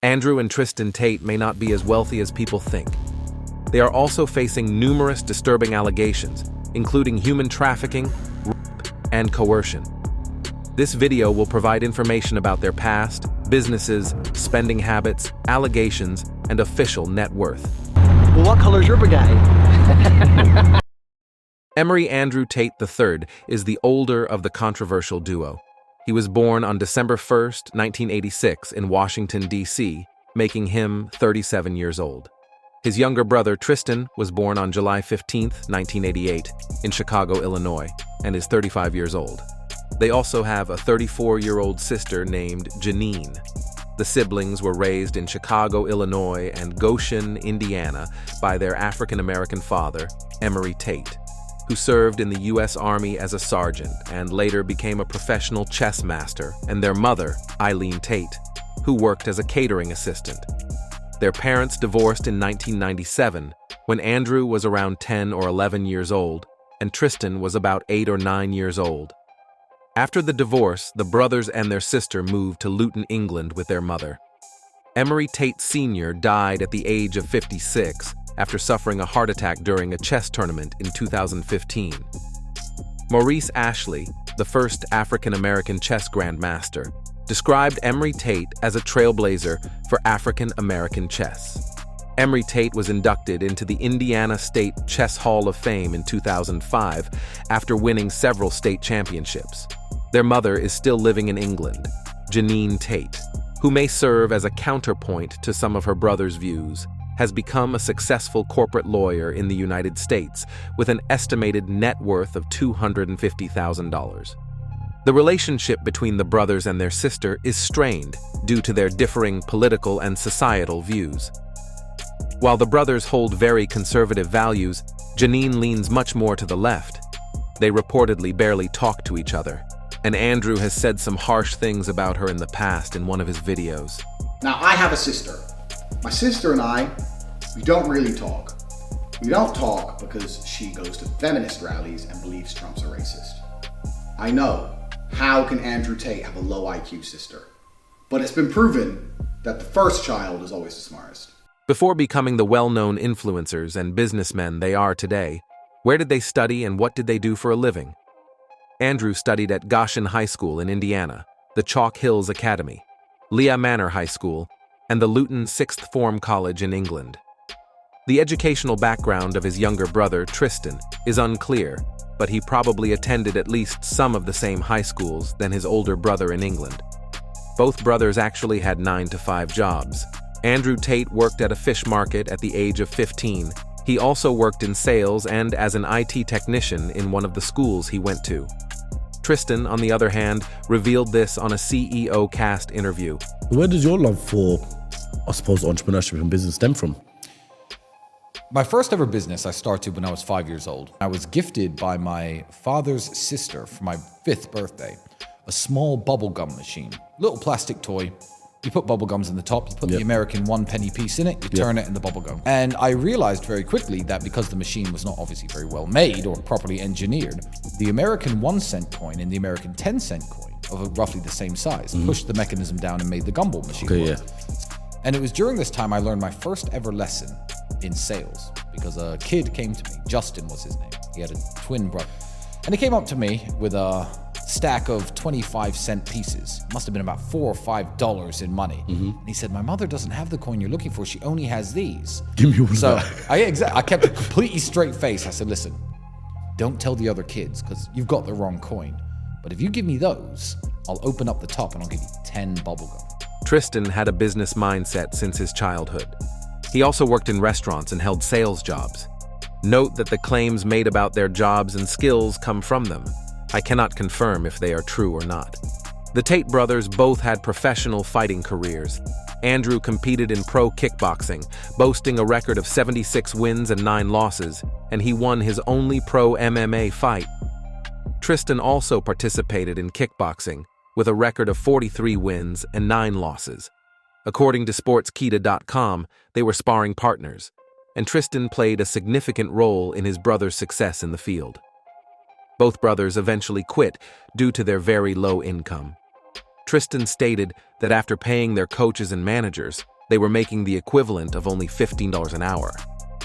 Andrew and Tristan Tate may not be as wealthy as people think. They are also facing numerous disturbing allegations, including human trafficking, rape, and coercion. This video will provide information about their past, businesses, spending habits, allegations, and official net worth. Well, what color is your Bugatti? Emery Andrew Tate III is the older of the controversial duo. He was born on December 1st, 1986 in Washington, D.C., making him 37 years old. His younger brother, Tristan, was born on July 15, 1988, in Chicago, Illinois, and is 35 years old. They also have a 34-year-old sister named Janine. The siblings were raised in Chicago, Illinois, and Goshen, Indiana, by their African-American father, Emery Tate, who served in the U.S. Army as a sergeant and later became a professional chess master, and their mother, Eileen Tate, who worked as a catering assistant. Their parents divorced in 1997, when Andrew was around 10 or 11 years old, and Tristan was about 8 or 9 years old. After the divorce, the brothers and their sister moved to Luton, England with their mother. Emery Tate Sr. died at the age of 56 after suffering a heart attack during a chess tournament in 2015. Maurice Ashley, the first African-American chess grandmaster, described Emery Tate as a trailblazer for African-American chess. Emery Tate was inducted into the Indiana State Chess Hall of Fame in 2005 after winning several state championships. Their mother is still living in England, Janine Tate, who may serve as a counterpoint to some of her brother's views, has become a successful corporate lawyer in the United States with an estimated net worth of $250,000. The relationship between the brothers and their sister is strained due to their differing political and societal views. While the brothers hold very conservative values, Janine leans much more to the left. They reportedly barely talk to each other, and Andrew has said some harsh things about her in the past in one of his videos. Now, I have a sister. My sister and I, we don't really talk. We don't talk because she goes to feminist rallies and believes Trump's a racist. I know. How can Andrew Tate have a low IQ sister? But it's been proven that the first child is always the smartest. Before becoming the well-known influencers and businessmen they are today, where did they study and what did they do for a living? Andrew studied at Goshen High School in Indiana, the Chalk Hills Academy, Leah Manor High School, and the Luton Sixth Form College in England. The educational background of his younger brother, Tristan, is unclear, but he probably attended at least some of the same high schools than his older brother in England. Both brothers actually had 9-to-5 jobs. Andrew Tate worked at a fish market at the age of 15. He also worked in sales and as an IT technician in one of the schools he went to. Tristan, on the other hand, revealed this on a CEO Cast interview. Where does your love for, I suppose, entrepreneurship and business stem from? My first ever business I started when I was 5 years old. I was gifted by my father's sister for my 5th birthday, a small bubblegum machine, little plastic toy. You put bubblegums in the top, you put the American 1-penny piece in it, you turn it in the bubblegum. And I realized very quickly that because the machine was not obviously very well made or properly engineered, the American 1-cent coin and the American 10-cent coin of roughly the same size pushed the mechanism down and made the gumball machine work. And it was during this time I learned my first ever lesson in sales, because a kid came to me, Justin was his name. He had a twin brother. And he came up to me with a stack of 25-cent pieces. Must have been about $4 or $5 in money. And he said, my mother doesn't have the coin you're looking for. She only has these. Give me one. So I kept a completely straight face. I said, listen, don't tell the other kids because you've got the wrong coin. But if you give me those, I'll open up the top and I'll give you 10 bubblegum. Tristan had a business mindset since his childhood. He also worked in restaurants and held sales jobs. Note that the claims made about their jobs and skills come from them. I cannot confirm if they are true or not. The Tate brothers both had professional fighting careers. Andrew competed in pro kickboxing, boasting a record of 76 wins and 9 losses, and he won his only pro MMA fight. Tristan also participated in kickboxing, with a record of 43 wins and 9 losses. According to Sportskita.com, they were sparring partners, and Tristan played a significant role in his brother's success in the field. Both brothers eventually quit due to their very low income. Tristan stated that after paying their coaches and managers, They were making the equivalent of only $15 an hour.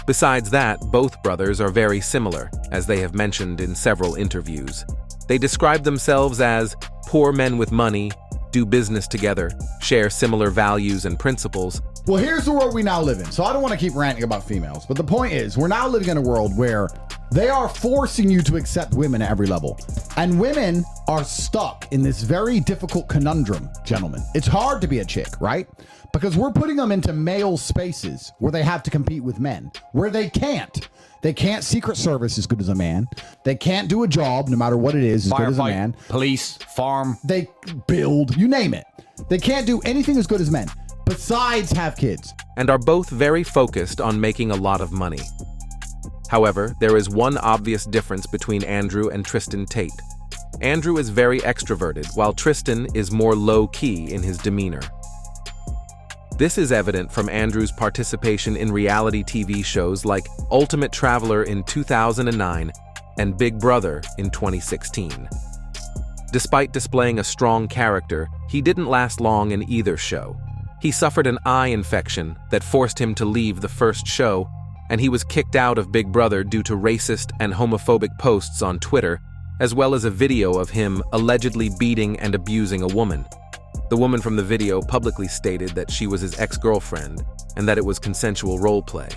Besides that, both brothers are very similar, as they have mentioned in several interviews. They describe themselves as poor men with money, do business together, share similar values and principles. Well, here's the world we now live in. So I don't want to keep ranting about females, but the point is, we're now living in a world where they are forcing you to accept women at every level. And women are stuck in this very difficult conundrum, gentlemen. It's hard to be a chick, right? Because we're putting them into male spaces where they have to compete with men, where they can't. They can't secret service as good as a man. They can't do a job, no matter what it is, as good as a man. Police, farm. They build, you name it. They can't do anything as good as men, besides have kids. And are both very focused on making a lot of money. However, there is one obvious difference between Andrew and Tristan Tate. Andrew is very extroverted, while Tristan is more low-key in his demeanor. This is evident from Andrew's participation in reality TV shows like Ultimate Traveler in 2009 and Big Brother in 2016. Despite displaying a strong character, he didn't last long in either show. He suffered an eye infection that forced him to leave the first show, and he was kicked out of Big Brother due to racist and homophobic posts on Twitter, as well as a video of him allegedly beating and abusing a woman. The woman from the video publicly stated that she was his ex-girlfriend and that it was consensual role play.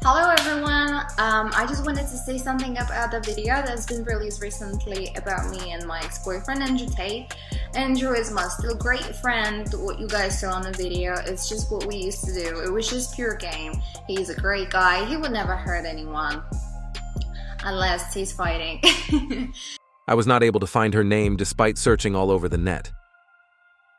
Hello everyone, I just wanted to say something about the video that's been released recently about me and my ex-boyfriend Andrew Tate. Andrew is my still great friend. What you guys saw on the video, it's just what we used to do. It was just pure game. He's a great guy. He would never hurt anyone unless he's fighting. I was not able to find her name despite searching all over the net.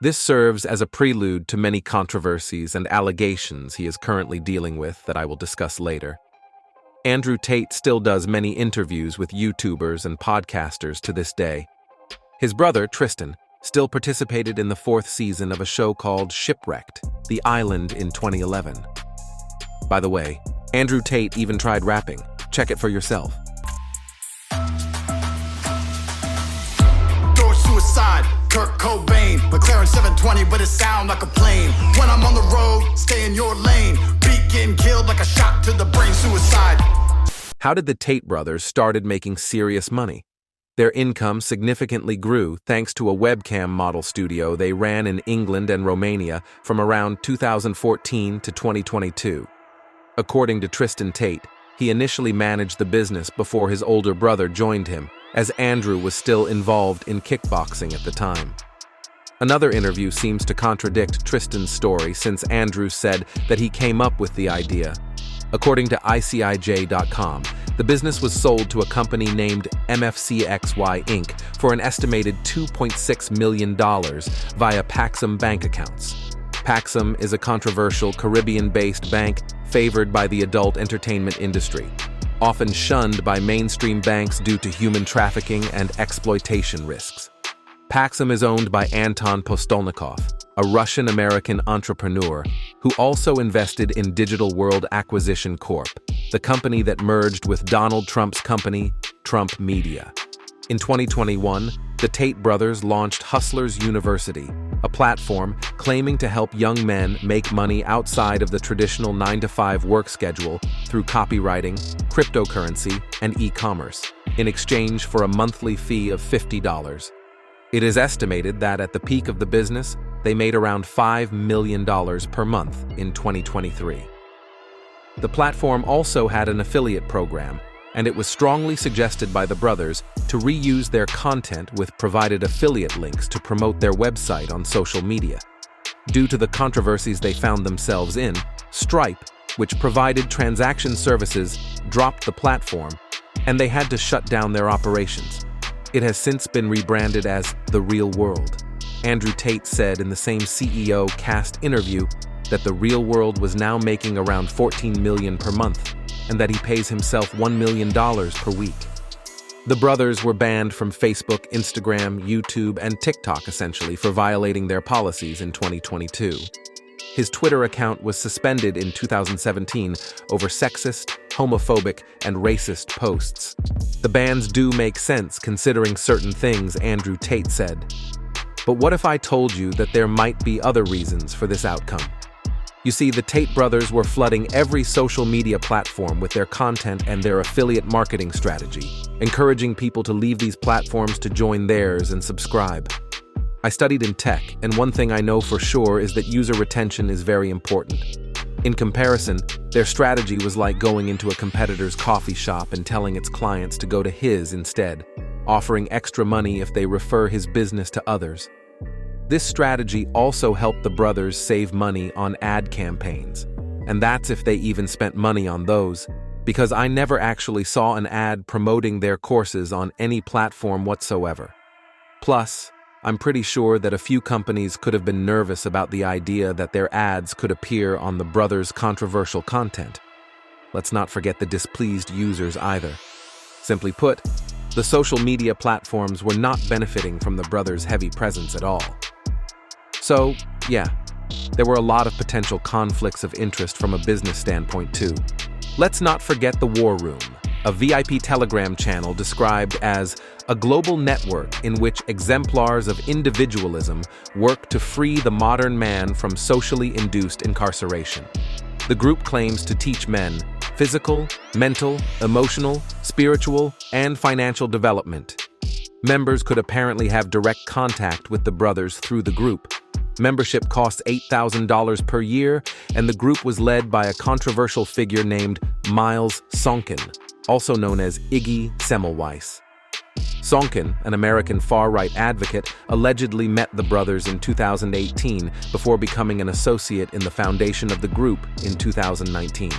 This serves as a prelude to many controversies and allegations he is currently dealing with that I will discuss later. Andrew Tate still does many interviews with YouTubers and podcasters to this day. His brother, Tristan, still participated in the 4th season of a show called Shipwrecked, The Island in 2011. By the way, Andrew Tate even tried rapping. Check it for yourself. Suicide, Kurt Cobain, McLaren 720, but it sound like a plane. When I'm on the road, stay in your lane. Beat getting killed like a shot to the brain. Suicide. How did the Tate brothers started making serious money? Their income significantly grew thanks to a webcam model studio they ran in England and Romania from around 2014 to 2022. According to Tristan Tate, he initially managed the business before his older brother joined him, as Andrew was still involved in kickboxing at the time. Another interview seems to contradict Tristan's story since Andrew said that he came up with the idea. According to ICIJ.com, the business was sold to a company named MFCXY Inc. for an estimated $2.6 million via Paxum bank accounts. Paxum is a controversial Caribbean-based bank favored by the adult entertainment industry, often shunned by mainstream banks due to human trafficking and exploitation risks. Paxum is owned by Anton Postolnikov, a Russian-American entrepreneur who also invested in Digital World Acquisition Corp., the company that merged with Donald Trump's company, Trump Media. In 2021, the Tate brothers launched Hustlers University, a platform claiming to help young men make money outside of the traditional 9-to-5 work schedule through copywriting, cryptocurrency, and e-commerce, in exchange for a monthly fee of $50. It is estimated that at the peak of the business, they made around $5 million per month in 2023. The platform also had an affiliate program, and it was strongly suggested by the brothers to reuse their content with provided affiliate links to promote their website on social media. Due to the controversies they found themselves in, Stripe, which provided transaction services, dropped the platform, and they had to shut down their operations. It has since been rebranded as The Real World. Andrew Tate said in the same CEO Cast interview that The Real World was now making around $14 million per month, and that he pays himself $1 million per week. The brothers were banned from Facebook, Instagram, YouTube, and TikTok essentially for violating their policies in 2022. His Twitter account was suspended in 2017 over sexist, homophobic, and racist posts. The bans do make sense considering certain things Andrew Tate said. But what if I told you that there might be other reasons for this outcome? You see, the Tate brothers were flooding every social media platform with their content and their affiliate marketing strategy, encouraging people to leave these platforms to join theirs and subscribe. I studied in tech, and one thing I know for sure is that user retention is very important. In comparison, their strategy was like going into a competitor's coffee shop and telling its clients to go to his instead, offering extra money if they refer his business to others. This strategy also helped the brothers save money on ad campaigns, and that's if they even spent money on those, because I never actually saw an ad promoting their courses on any platform whatsoever. Plus, I'm pretty sure that a few companies could have been nervous about the idea that their ads could appear on the brothers' controversial content. Let's not forget the displeased users either. Simply put, the social media platforms were not benefiting from the brothers' heavy presence at all. So, yeah, there were a lot of potential conflicts of interest from a business standpoint too. Let's not forget the War Room, a VIP Telegram channel described as a global network in which exemplars of individualism work to free the modern man from socially induced incarceration. The group claims to teach men physical, mental, emotional, spiritual, and financial development. Members could apparently have direct contact with the brothers through the group. Membership costs $8,000 per year, and the group was led by a controversial figure named Miles Sonkin, also known as Iggy Semmelweis. Sonkin, an American far-right advocate, allegedly met the brothers in 2018 before becoming an associate in the foundation of the group in 2019.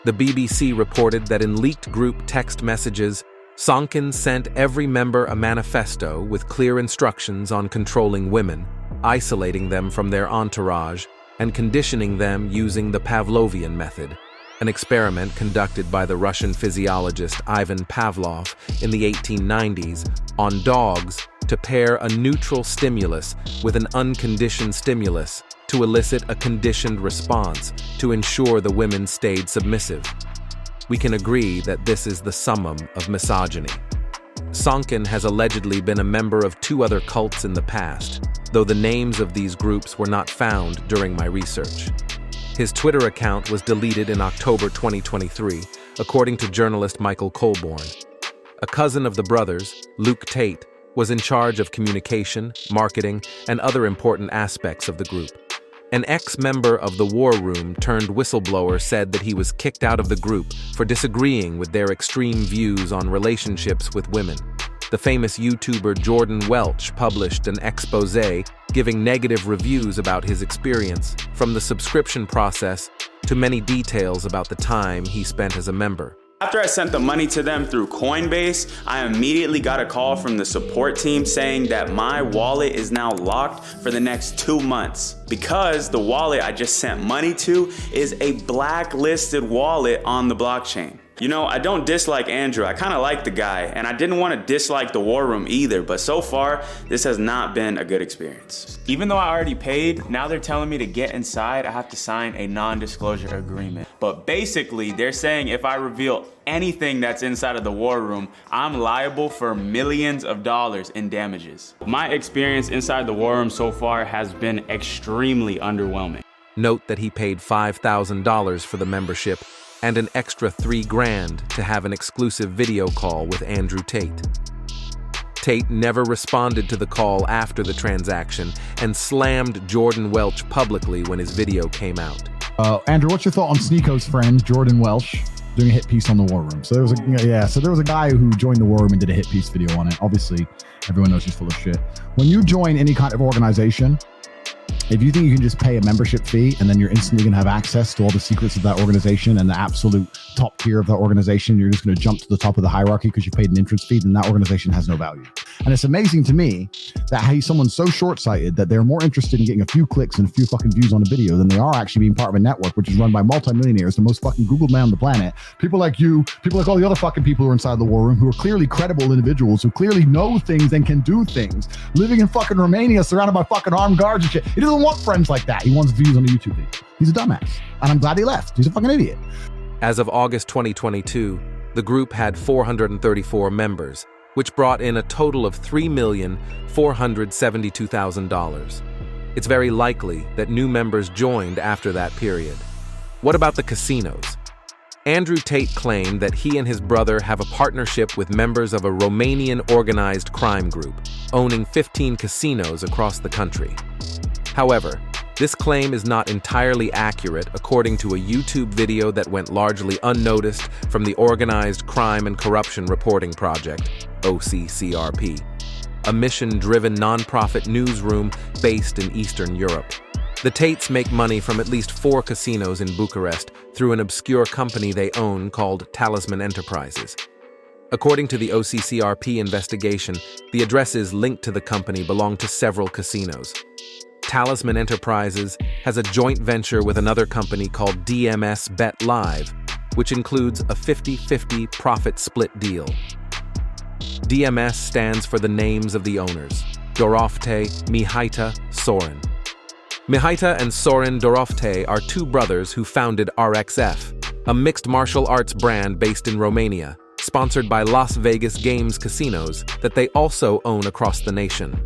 The BBC reported that in leaked group text messages, Sonkin sent every member a manifesto with clear instructions on controlling women, isolating them from their entourage, and conditioning them using the Pavlovian method, an experiment conducted by the Russian physiologist Ivan Pavlov in the 1890s on dogs to pair a neutral stimulus with an unconditioned stimulus to elicit a conditioned response to ensure the women stayed submissive. We can agree that this is the summum of misogyny. Sonkin has allegedly been a member of 2 other cults in the past, though the names of these groups were not found during my research. His Twitter account was deleted in October 2023, according to journalist Michael Colborn. A cousin of the brothers, Luke Tate, was in charge of communication, marketing, and other important aspects of the group. An ex-member of the War Room turned whistleblower said that he was kicked out of the group for disagreeing with their extreme views on relationships with women. The famous YouTuber Jordan Welch published an exposé giving negative reviews about his experience, from the subscription process to many details about the time he spent as a member. After I sent the money to them through Coinbase, I immediately got a call from the support team saying that my wallet is now locked for the next 2 months because the wallet I just sent money to is a blacklisted wallet on the blockchain. You know, I don't dislike Andrew. I kind of like the guy, and I didn't want to dislike the War Room either, but so far, this has not been a good experience. Even though I already paid, now they're telling me to get inside, I have to sign a non-disclosure agreement. But basically, they're saying if I reveal anything that's inside of the War Room, I'm liable for millions of dollars in damages. My experience inside the War Room so far has been extremely underwhelming. Note that he paid $5,000 for the membership and an extra $3,000 to have an exclusive video call with Andrew Tate. Tate never responded to the call after the transaction and slammed Jordan Welch publicly when his video came out. Andrew, what's your thought on Sneako's friend, Jordan Welch, doing a hit piece on the War Room? So there was a guy who joined the War Room and did a hit piece video on it. Obviously, everyone knows he's full of shit. When you join any kind of organization, if you think you can just pay a membership fee and then you're instantly going to have access to all the secrets of that organization and the absolute top tier of that organization, you're just going to jump to the top of the hierarchy because you paid an entrance fee, then that organization has no value. And it's amazing to me that someone's so short-sighted that they're more interested in getting a few clicks and a few fucking views on a video than they are actually being part of a network which is run by multimillionaires, the most fucking Googled man on the planet. People like you, people like all the other fucking people who are inside the War Room, who are clearly credible individuals, who clearly know things and can do things, living in fucking Romania surrounded by fucking armed guards and shit. He doesn't want friends like that. He wants views on a YouTube video. He's a dumbass. And I'm glad he left. He's a fucking idiot. As of August 2022, the group had 434 members, which brought in a total of $3,472,000. It's very likely that new members joined after that period. What about the casinos? Andrew Tate claimed that he and his brother have a partnership with members of a Romanian organized crime group, owning 15 casinos across the country. However, this claim is not entirely accurate according to a YouTube video that went largely unnoticed from the Organized Crime and Corruption Reporting Project, OCCRP, a mission-driven nonprofit newsroom based in Eastern Europe. The Tates make money from at least 4 casinos in Bucharest through an obscure company they own called Talisman Enterprises. According to the OCCRP investigation, the addresses linked to the company belong to several casinos. Talisman Enterprises has a joint venture with another company called DMS Bet Live, which includes a 50-50 profit split deal. DMS stands for the names of the owners, Dorofte, Mihaita, Sorin. Mihaita and Sorin Dorofte are 2 brothers who founded RXF, a mixed martial arts brand based in Romania, sponsored by Las Vegas Games casinos that they also own across the nation.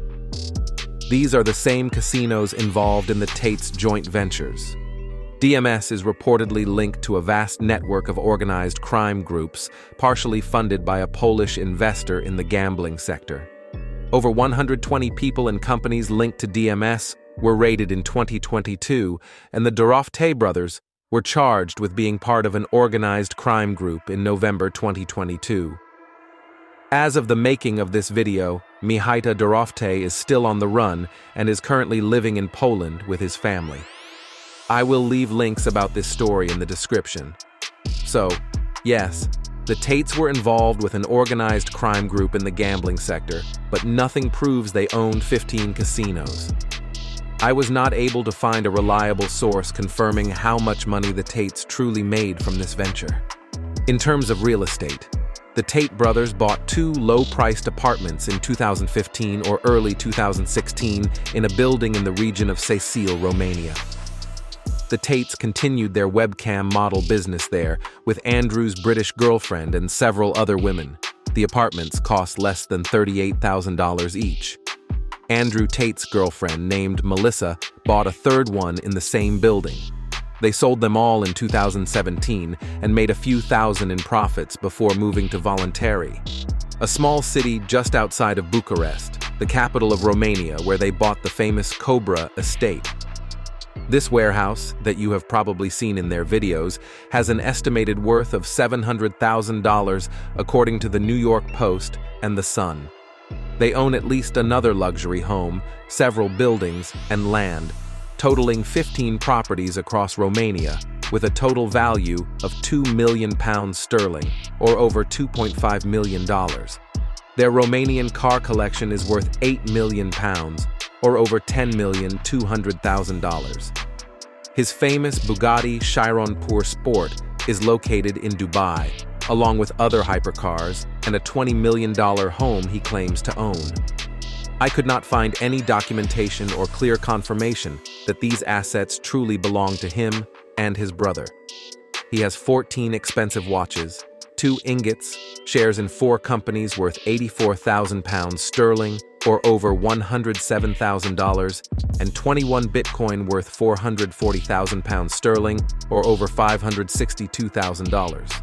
These are the same casinos involved in the Tates' joint ventures. DMS is reportedly linked to a vast network of organized crime groups, partially funded by a Polish investor in the gambling sector. Over 120 people and companies linked to DMS were raided in 2022, and the Dorofte brothers were charged with being part of an organized crime group in November 2022. As of the making of this video, Mihaita Dorofte is still on the run and is currently living in Poland with his family. I will leave links about this story in the description. So, yes, the Tates were involved with an organized crime group in the gambling sector, but nothing proves they owned 15 casinos. I was not able to find a reliable source confirming how much money the Tates truly made from this venture. In terms of real estate, the Tate brothers bought 2 low-priced apartments in 2015 or early 2016 in a building in the region of Cecil, Romania. The Tates continued their webcam model business there with Andrew's British girlfriend and several other women. The apartments cost less than $38,000 each. Andrew Tate's girlfriend, named Melissa, bought a 3rd one in the same building. They sold them all in 2017 and made a few thousand in profits before moving to Voluntari, a small city just outside of Bucharest, the capital of Romania, where they bought the famous Cobra estate. This warehouse, that you have probably seen in their videos, has an estimated worth of $700,000 according to the New York Post and The Sun. They own at least another luxury home, several buildings, and land, totaling 15 properties across Romania, with a total value of £2 million sterling, or over $2.5 million. Their Romanian car collection is worth £8 million, or over $10,200,000. His famous Bugatti Chiron Pur Sport is located in Dubai, along with other hypercars and a $20 million home he claims to own. I could not find any documentation or clear confirmation that these assets truly belong to him and his brother. He has 14 expensive watches, 2 ingots, shares in 4 companies worth £84,000 sterling, or over $107,000, and 21 Bitcoin worth £440,000 sterling, or over $562,000.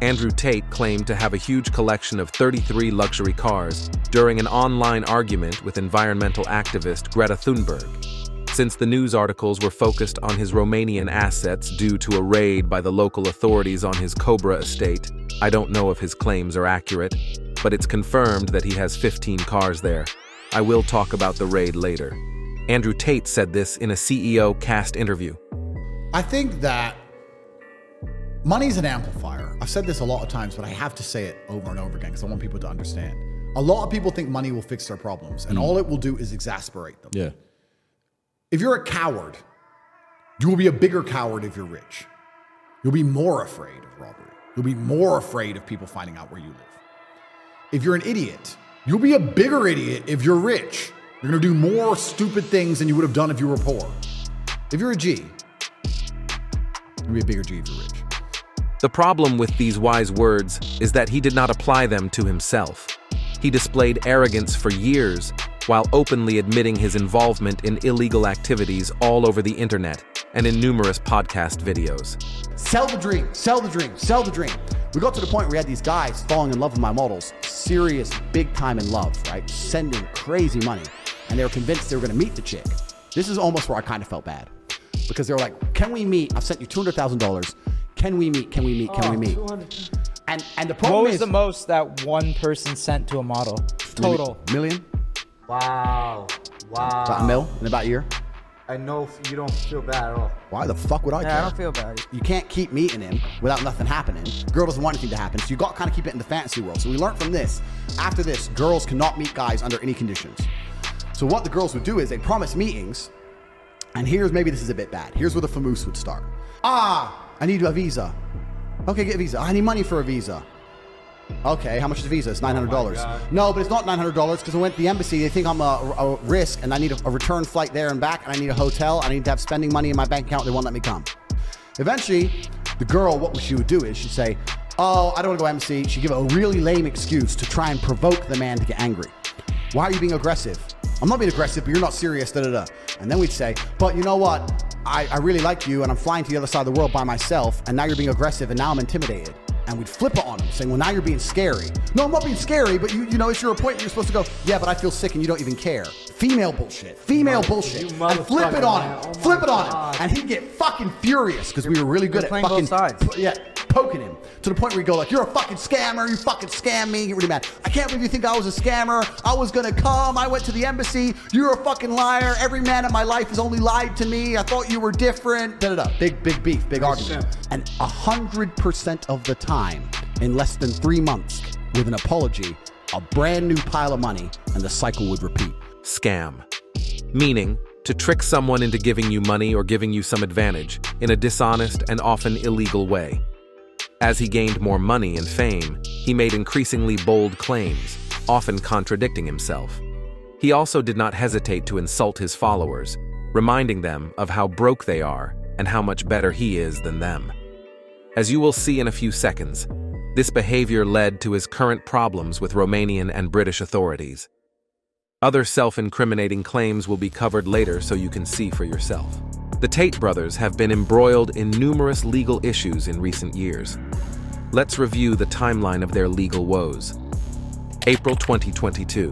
Andrew Tate claimed to have a huge collection of 33 luxury cars during an online argument with environmental activist Greta Thunberg. Since the news articles were focused on his Romanian assets due to a raid by the local authorities on his Cobra estate, I don't know if his claims are accurate, but it's confirmed that he has 15 cars there. I will talk about the raid later. Andrew Tate said this in a CEO Cast interview. I think that money's an amplifier. I've said this a lot of times, but I have to say it over and over again because I want people to understand. A lot of people think money will fix their problems, and all it will do is exasperate them. Yeah. If you're a coward, you will be a bigger coward if you're rich. You'll be more afraid of robbery. You'll be more afraid of people finding out where you live. If you're an idiot, you'll be a bigger idiot if you're rich. You're gonna do more stupid things than you would have done if you were poor. If you're a G, you'll be a bigger G if you're rich. The problem with these wise words is that he did not apply them to himself. He displayed arrogance for years, while openly admitting his involvement in illegal activities all over the internet and in numerous podcast videos. Sell the dream, sell the dream, sell the dream. We got to the point where we had these guys falling in love with my models, serious, big time in love, right? Sending crazy money. And they were convinced they were going to meet the chick. This is almost where I kind of felt bad. Because they were like, can we meet? I've sent you $200,000. Can we meet? Can we meet? Can we meet? And the problem What was the most that one person sent to a model? Total. Million? Wow. About $1 million in about a year? I know you don't feel bad at all. Why the fuck would I care? Yeah, I don't feel bad. You can't keep meeting him without nothing happening. Girl doesn't want anything to happen, so you got to kind of keep it in the fantasy world. So we learned from this. After this, girls cannot meet guys under any conditions. So what the girls would do is they'd promise meetings, and maybe this is a bit bad. Here's where the famous would start. I need a visa. Okay, get a visa. I need money for a visa. Okay, how much is the visa? It's $900. No, but it's not $900 because I went to the embassy. They think I'm a risk and I need a return flight there and back and I need a hotel. I need to have spending money in my bank account. They won't let me come. Eventually, the girl, what she would do is she'd say, oh, I don't want to go embassy. She'd give a really lame excuse to try and provoke the man to get angry. Why are you being aggressive? I'm not being aggressive, but you're not serious, da-da-da. And then we'd say, but you know what? I really like you and I'm flying to the other side of the world by myself and now you're being aggressive and now I'm intimidated. And we'd flip it on him, saying, well, now you're being scary. No, I'm not being scary, but you know, it's your appointment. You're supposed to go, yeah, but I feel sick and you don't even care. Female bullshit. Female bullshit. And flip it on him. Flip it on him. And he'd get fucking furious because we were really good at playing fucking both sides. poking him to the point where he'd go like, you're a fucking scammer. You fucking scammed me. Get really mad. I can't believe you think I was a scammer. I was going to come. I went to the embassy. You're a fucking liar. Every man in my life has only lied to me. I thought you were different. Da-da-da. Big beef. Big argument. And 100% of the time, in less than 3 months, with an apology, a brand new pile of money, and the cycle would repeat. Scam. Meaning, to trick someone into giving you money or giving you some advantage in a dishonest and often illegal way. As he gained more money and fame, he made increasingly bold claims, often contradicting himself. He also did not hesitate to insult his followers, reminding them of how broke they are and how much better he is than them. As you will see in a few seconds, this behavior led to his current problems with Romanian and British authorities. Other self-incriminating claims will be covered later so you can see for yourself. The Tate brothers have been embroiled in numerous legal issues in recent years. Let's review the timeline of their legal woes. April 2022.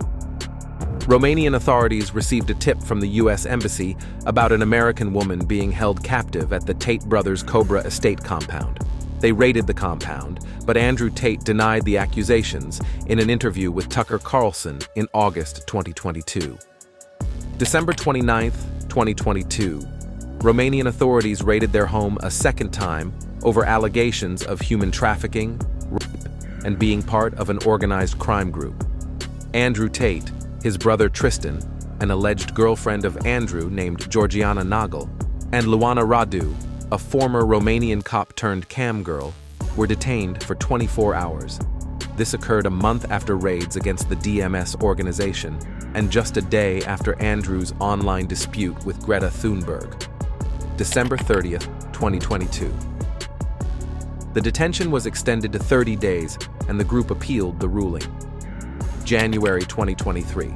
Romanian authorities received a tip from the U.S. Embassy about an American woman being held captive at the Tate brothers' Cobra estate compound. They raided the compound, but Andrew Tate denied the accusations in an interview with Tucker Carlson in August 2022. December 29, 2022, Romanian authorities raided their home a second time over allegations of human trafficking, rape, and being part of an organized crime group. Andrew Tate, his brother Tristan, an alleged girlfriend of Andrew named Georgiana Nagel, and Luana Radu, a former Romanian cop-turned-cam girl, were detained for 24 hours. This occurred a month after raids against the DMS organization and just a day after Andrew's online dispute with Greta Thunberg. December 30th, 2022. The detention was extended to 30 days and the group appealed the ruling. January 2023.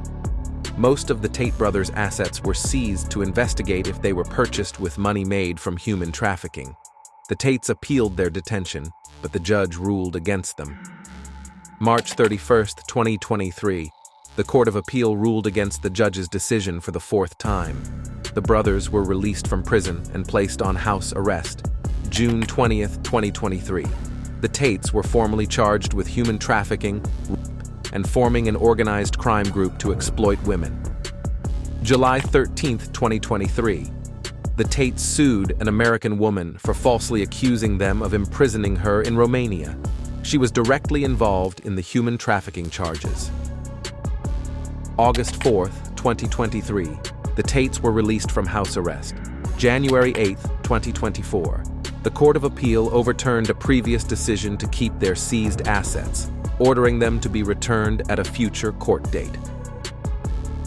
Most of the Tate brothers' assets were seized to investigate if they were purchased with money made from human trafficking. The Tates appealed their detention, but the judge ruled against them. March 31st, 2023. The Court of Appeal ruled against the judge's decision for the fourth time. The brothers were released from prison and placed on house arrest. June 20th, 2023. The Tates were formally charged with human trafficking, and forming an organized crime group to exploit women. July 13th, 2023. The Tates sued an American woman for falsely accusing them of imprisoning her in Romania. She was directly involved in the human trafficking charges. August 4th, 2023. The Tates were released from house arrest. January 8th, 2024. The Court of Appeal overturned a previous decision to keep their seized assets, ordering them to be returned at a future court date.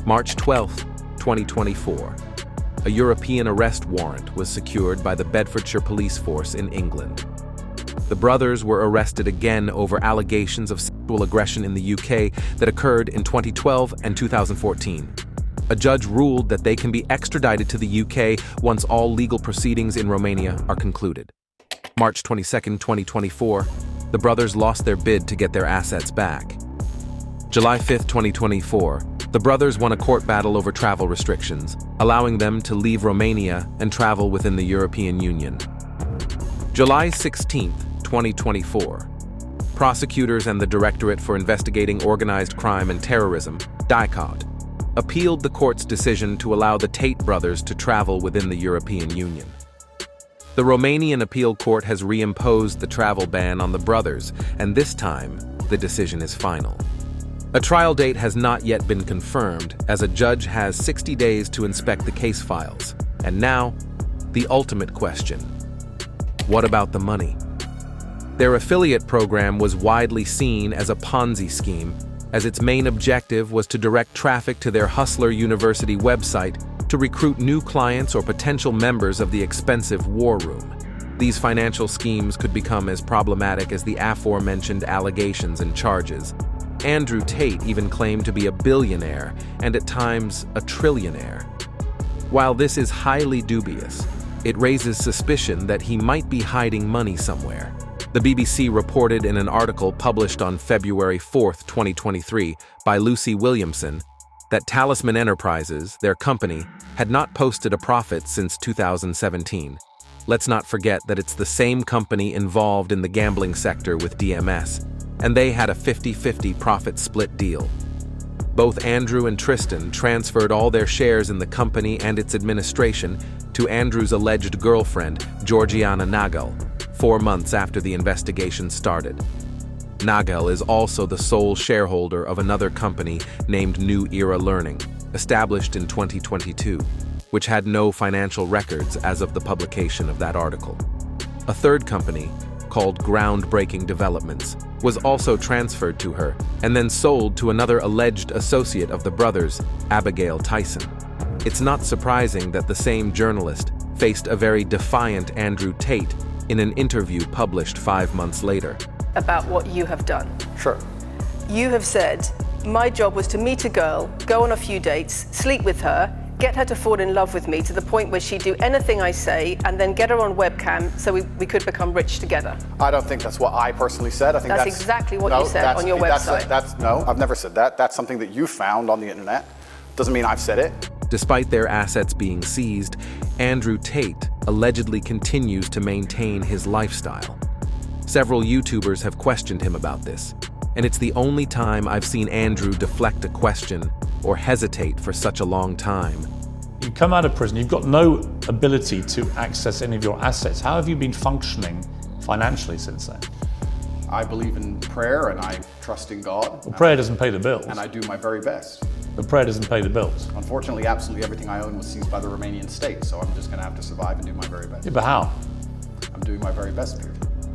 March 12, 2024. A European arrest warrant was secured by the Bedfordshire Police Force in England. The brothers were arrested again over allegations of sexual sexual aggression in the UK that occurred in 2012 and 2014. A judge ruled that they can be extradited to the UK once all legal proceedings in Romania are concluded. March 22, 2024, the brothers lost their bid to get their assets back. July 5, 2024, the brothers won a court battle over travel restrictions, allowing them to leave Romania and travel within the European Union. July 16, 2024, prosecutors and the Directorate for Investigating Organized Crime and Terrorism, DICOT, appealed the court's decision to allow the Tate brothers to travel within the European Union. The Romanian appeal court has reimposed the travel ban on the brothers, and this time, the decision is final. A trial date has not yet been confirmed, as a judge has 60 days to inspect the case files. And now, the ultimate question. What about the money? Their affiliate program was widely seen as a Ponzi scheme, as its main objective was to direct traffic to their Hustler University website to recruit new clients or potential members of the expensive war room. These financial schemes could become as problematic as the aforementioned allegations and charges. Andrew Tate even claimed to be a billionaire and at times a trillionaire. While this is highly dubious, it raises suspicion that he might be hiding money somewhere. The BBC reported in an article published on February 4, 2023 by Lucy Williamson that Talisman Enterprises, their company, had not posted a profit since 2017. Let's not forget that it's the same company involved in the gambling sector with DMS, and they had a 50-50 profit split deal. Both Andrew and Tristan transferred all their shares in the company and its administration to Andrew's alleged girlfriend, Georgiana Nagel, 4 months after the investigation started. Nagel is also the sole shareholder of another company named New Era Learning, established in 2022, which had no financial records as of the publication of that article. A third company, called Groundbreaking Developments, was also transferred to her and then sold to another alleged associate of the brothers, Abigail Tyson. It's not surprising that the same journalist faced a very defiant Andrew Tate in an interview published 5 months later. About what you have done. Sure. You have said, my job was to meet a girl, go on a few dates, sleep with her, get her to fall in love with me to the point where she'd do anything I say, and then get her on webcam so we could become rich together. I don't think that's what I personally said. I think that's exactly what you said on your website. No, I've never said that. That's something that you found on the internet. Doesn't mean I've said it. Despite their assets being seized, Andrew Tate allegedly continues to maintain his lifestyle. Several YouTubers have questioned him about this, and it's the only time I've seen Andrew deflect a question or hesitate for such a long time. You come out of prison, you've got no ability to access any of your assets. How have you been functioning financially since then? I believe in prayer and I trust in God. Well, prayer doesn't pay the bills. And I do my very best. But prayer doesn't pay the bills. Unfortunately, absolutely everything I own was seized by the Romanian state, so I'm just going to have to survive and do my very best. Yeah, but how? I'm doing my very best, Peter.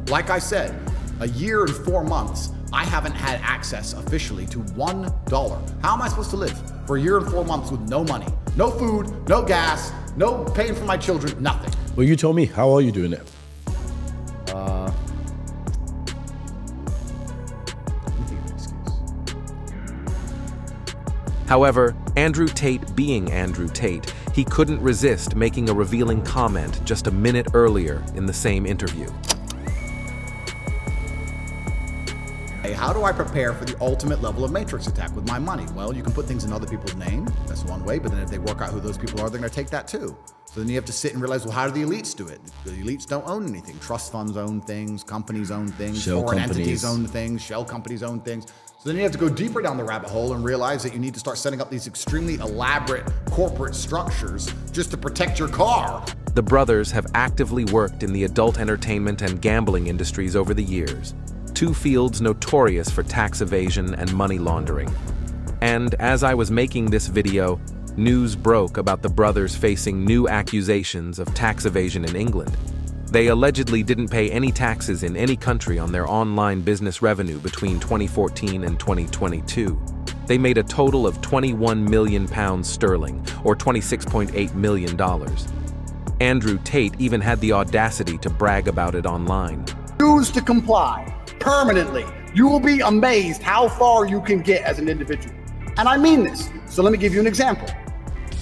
Like I said, a year and 4 months, I haven't had access officially to $1. How am I supposed to live for a year and 4 months with no money? No food, no gas, no paying for my children, nothing. Well, you tell me, how are you doing it? However, Andrew Tate being Andrew Tate, he couldn't resist making a revealing comment just a minute earlier in the same interview. Hey, how do I prepare for the ultimate level of matrix attack with my money? Well, you can put things in other people's name. That's one way, but then if they work out who those people are, they're gonna take that too. So then you have to sit and realize, well, how do the elites do it? The elites don't own anything. Trust funds own things, companies own things, foreign entities own things, shell companies own things. So then you have to go deeper down the rabbit hole and realize that you need to start setting up these extremely elaborate corporate structures just to protect your car. The brothers have actively worked in the adult entertainment and gambling industries over the years, two fields notorious for tax evasion and money laundering. And as I was making this video, news broke about the brothers facing new accusations of tax evasion in England. They allegedly didn't pay any taxes in any country on their online business revenue between 2014 and 2022. They made a total of £21 million sterling, or $26.8 million. Andrew Tate even had the audacity to brag about it online. Refuse to comply permanently. You will be amazed how far you can get as an individual. And I mean this. So let me give you an example.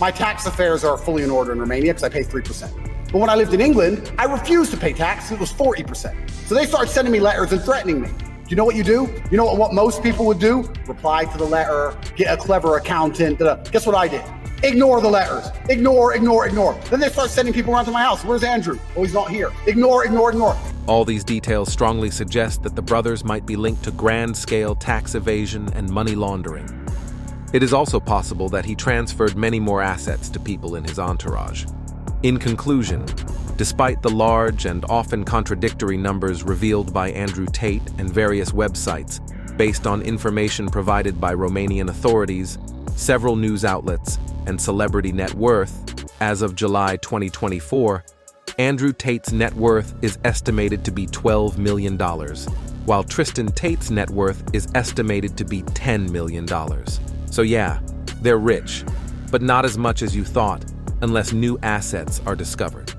My tax affairs are fully in order in Romania because I pay 3%. But when I lived in England, I refused to pay tax. It was 40%. So they started sending me letters and threatening me. Do you know what you do? You know what most people would do? Reply to the letter, get a clever accountant. Guess what I did? Ignore the letters. Ignore. Then they start sending people around to my house. Where's Andrew? Oh, he's not here. Ignore. All these details strongly suggest that the brothers might be linked to grand-scale tax evasion and money laundering. It is also possible that he transferred many more assets to people in his entourage. In conclusion, despite the large and often contradictory numbers revealed by Andrew Tate and various websites, based on information provided by Romanian authorities, several news outlets, and celebrity net worth, as of July 2024, Andrew Tate's net worth is estimated to be $12 million, while Tristan Tate's net worth is estimated to be $10 million. So yeah, they're rich, but not as much as you thought, unless new assets are discovered.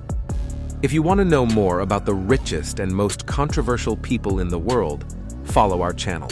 If you want to know more about the richest and most controversial people in the world, follow our channel.